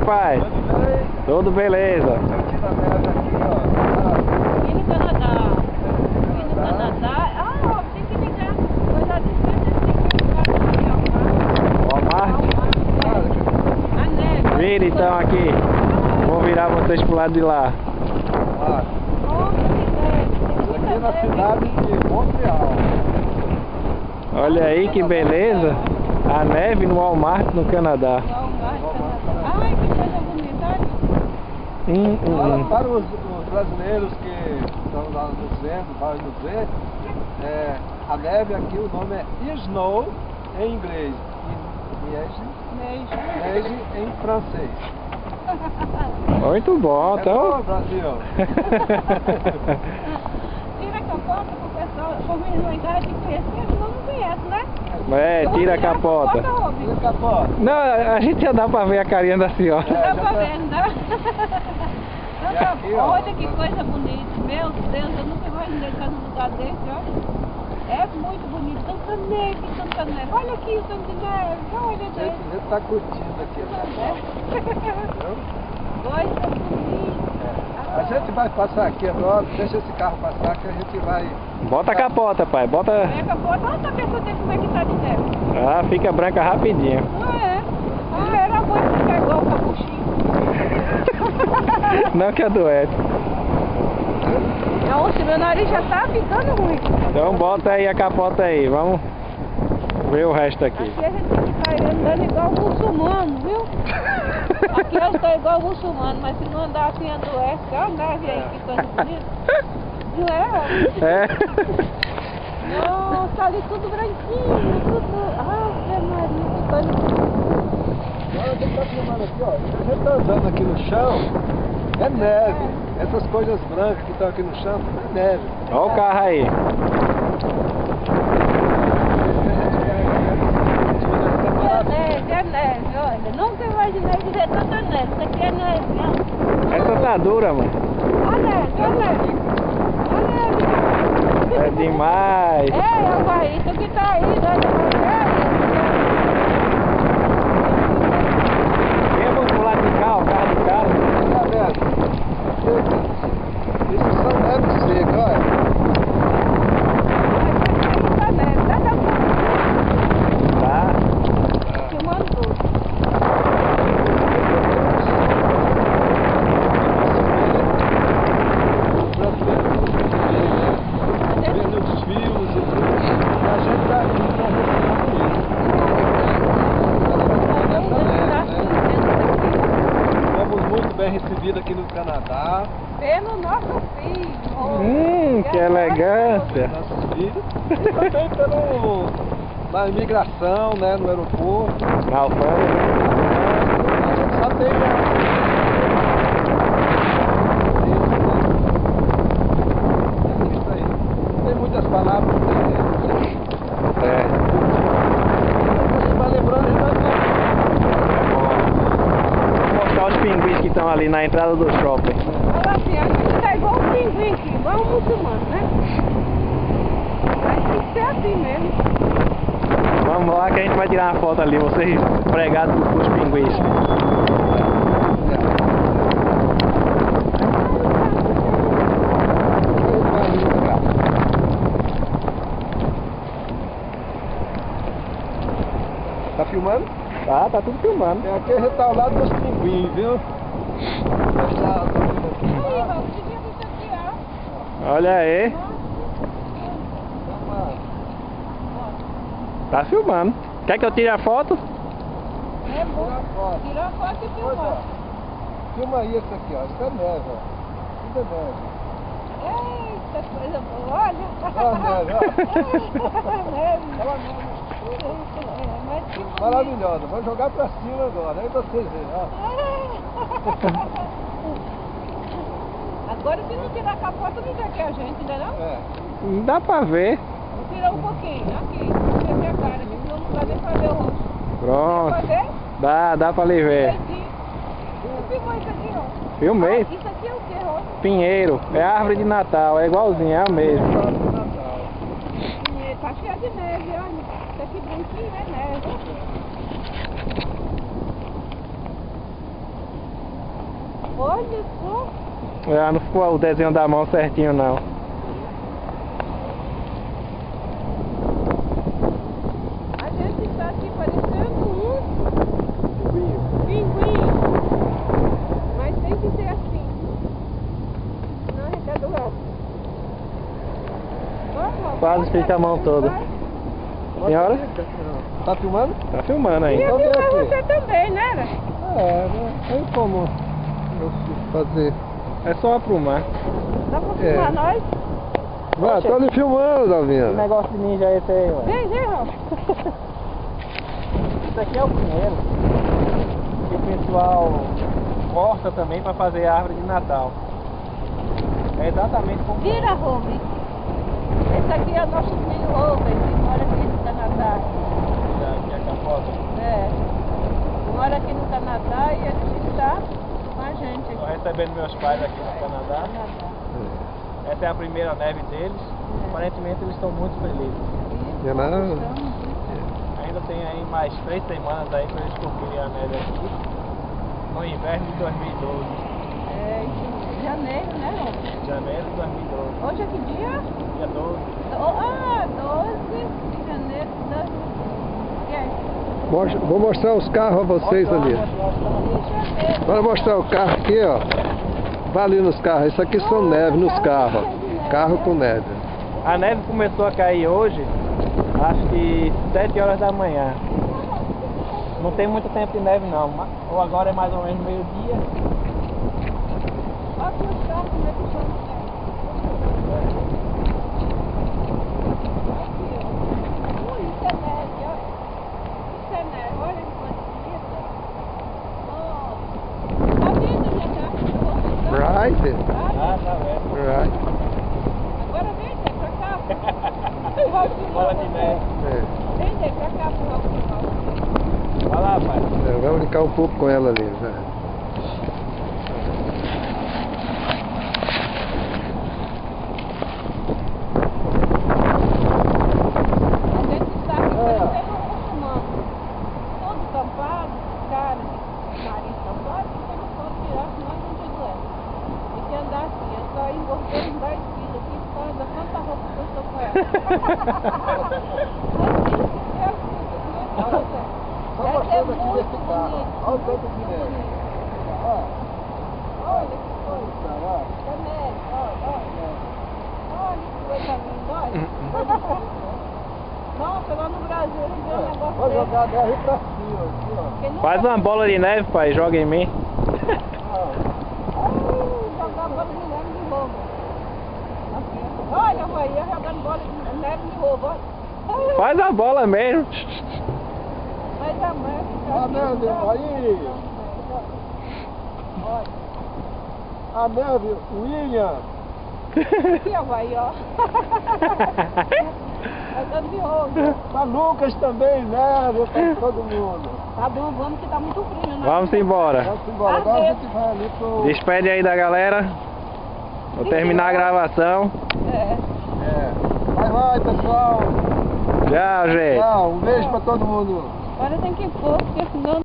pai? Tudo beleza. E no Canadá? E no Canadá? Ah, tem que ligar. Coisa de Walmart? A neve. Vira então aqui. Vou virar vocês pro lado de lá. Aqui na cidade de Montreal. Olha aí que beleza. A neve no Walmart no Canadá. Ai, que coisa bonita. Para os brasileiros que estão lá nos vendo, vai nos ver, a neve aqui, o nome é snow em inglês e neige em francês. Muito bom, então. Brasil. Tira a capota pro pessoal, por mim lá em casa de conhecer, senão não conhece, né? Tira a capota. Tira a capota. Não, a gente já dá pra ver a carinha da senhora. Dá pra ver, não dá? Aqui, ó. Olha que coisa bonita. Meu Deus, eu nunca imaginei estar num lugar desse, olha. É muito bonito, tanta neve, tanta neve. Olha aqui o tanto de neve, olha A gente está curtindo aqui. Coisa bonita. A gente vai passar aqui agora, deixa esse carro passar que a gente vai... Bota a capota, pai. Bota. É a capota, olha a pessoa como é que tá de neve. Ah, fica branca rapidinho. Ah, é? Ah, era bom ficar igual o capuchinho. Não que adoece. Nossa, meu nariz já tá ficando ruim. Então bota aí a capota aí. Vamos ver o resto aqui. Aqui a gente fica andando igual muçulmano, viu? Aqui eu estou igual muçulmano, mas se não andar assim adoece. Olha a neve aí ficando bonita. Não é? É. Nossa, ali tudo branquinho, tudo... Ah, Maria, que coisa bonita. Agora a gente está filmando aqui, ó. A gente está andando aqui no chão, é neve. Essas coisas brancas que estão aqui no chão, é neve. Olha o carro aí. É neve, olha. Nunca imaginei dizer tanta neve. Isso aqui é neve, não. Essa tá dura, mano. Olha a neve, olha a neve. Olha a neve. É demais. É o barrito que tá aí, né? Vamos pro lado de cá, o carro do carro. Tá vendo? Isso são neves secas, olha. Tá. Filmando tudo. Vendo os fios e tudo. A gente tá aqui pra respirar. Fomos muito bem recebidos aqui no Canadá. Pelo nosso filho. Que elegância. Nossos filhos. E também na imigração, né, no aeroporto. Na alfândega. A gente só tem isso aí. Não tem muitas palavras. É. A gente vai lembrando, a gente vai Vou mostrar os pinguins que estão ali na entrada do shopping. Olha assim, a gente tá igual um pinguim aqui, igual um muçulmano, né? Mas tem que ser assim mesmo. Vamos lá que a gente vai tirar uma foto ali, vocês pregados com os pinguins. Tá filmando? Tá tudo filmando. Aqui a gente tá ao lado dos pinguins, viu? Aí, vamos devia isso aqui, ó. Olha aí. Tá filmando. Quer que eu tire a foto? É bom. Tirou a foto e filmou. Filma aí esse aqui, ó. Isso é neve, ó. Isso é neve. Eita, coisa boa, olha. Olha a neve, ó. Neve. Olha a neve. Mas que bonito. Maravilhosa. Vou jogar pra cima agora. Aí vocês veem, ó. Agora se não tirar a capota, não quer que a gente, ainda não? É. Dá pra ver. Tira um pouquinho, aqui. Deixa minha cara, que senão não dá nem pra ver o rosto. Pronto. Quer ver? Dá pra lhe ver. Você filmou isso aqui, ó. Filmei. Isso aqui é o que, rosto? Pinheiro. É árvore de Natal. É igualzinho, é a mesma. Tá cheia de neve, olha. Isso aqui branquinho é neve. Olha só. Ah, não ficou o desenho da mão certinho não. A gente está aqui parecendo um pinguim. Mas tem que ser assim. Senão a gente é doente. Vamos, Quase fica a mão toda. Senhora? Tá filmando? Tá filmando aí. Ia filmar você também, né? Tem como eu fazer. É só aprumar. Dá pra filmar nós? Vai, tô lhe filmando, Que Dalvinha. negócio de ninja é esse aí, ué? Vem, Raul. Isso aqui é o pinheiro. Que o pessoal corta também para fazer árvore de Natal. É exatamente como... Vira, Rubem. Esse aqui é o nosso filho Rubem, que mora aqui no Canadá. Que é capota. É. Mora aqui no Canadá e ele está com a gente Estou aqui. recebendo meus pais aqui no Canadá. Canadá. Essa é a primeira neve deles. Aparentemente eles estão muito felizes. Isso, É nada. gostamos. Ainda tem aí mais 3 semanas aí para eles curtirem a neve aqui. No inverno de 2012. É, em janeiro, né, Rubem? Janeiro de 2012. Hoje é que dia? Dia 12. 12 de janeiro de 2012. Vou mostrar os carros a vocês ali. Agora mostrar o carro aqui, ó. Vai ali nos carros. Isso aqui são neve nos carros. Carro com neve. A neve começou a cair hoje, acho que 7 horas da manhã. Não tem muito tempo de neve não, ou agora é mais ou menos meio-dia. Olha aqui os carros, como é que chama? Isso é neve, ó. Isso é neve, olha que coisa bonita. Nossa. Tá vendo, gente? Right? Ah, tá vendo. Right. Agora vem, Zé, pra cá. Bola de neve. Vem, Zé, pra cá, pro Raul. Vai lá, pai. Vamos brincar um pouco com ela ali. Né? A gente está aqui parecendo um muçulmano. Todo tampado, cara de nariz tampado, porque não pode tirar, senão a gente é doente. Tem que andar assim, eu só engordei uns 10 quilos aqui, por causa da quanta roupa que eu estou com ela. Só Essa é mostrando aqui muito desse carro. bonito, Olha o tanto de muito neve. bonito. Olha que coisa. É neve, olha. Olha que coisa linda, olha. Nossa, lá no Brasil eles deu um negócio Vou desse. jogar a neve pra cima. Aqui, ó. Porque nunca- Faz uma bola de neve, pai, joga em mim. Jogar bola de neve de roubo. Aqui, ó. Olha, vai, eu jogando bola de neve de roubo, olha. Faz a bola mesmo. Mas a mãe fica A aqui, neve, ó. aí. Olha. A neve, William. Aqui, ó, vai, ó. Jogando de roubo. A Lucas também, neve pra todo mundo. Tá bom, vamos que tá muito frio, né? Vamos embora. Vamos embora. Agora a gente vai ali pro... Despede aí da galera. Vou terminar a gravação. É. Vai, pessoal. Tchau, gente. Tchau. Um beijo pra todo mundo. Agora tem que pôr, porque senão